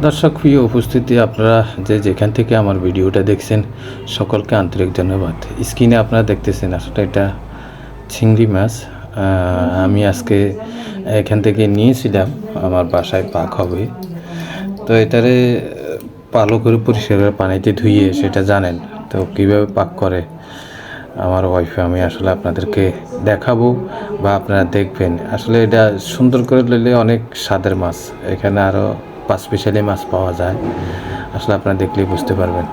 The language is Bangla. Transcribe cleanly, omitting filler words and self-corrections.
দর্শক প্রিয় উপস্থিতি, আপনারা যেখান থেকে আমার ভিডিওটা দেখছেন সকলকে আন্তরিক ধন্যবাদ। স্ক্রিনে আপনারা দেখতেছেন আসলে এটা চিংড়ি মাছ। আমি আজকে এখান থেকে নিয়েছিলাম, আমার বাসায় পাক হবে। তো এটারে ভালো করে পরিষ্কার পানিতে ধুয়ে সেটা জানেন তো কীভাবে পাক করে আমার ওয়াইফে, আমি আসলে আপনাদেরকে দেখাবো বা আপনারা দেখবেন। আসলে এটা সুন্দর করে নিলে অনেক স্বাদের মাছ, এখানে আরও 5 স্পেশালি মাছ পাওয়া যায়, আসলে আপনারা দেখলেই বুঝতে পারবেন।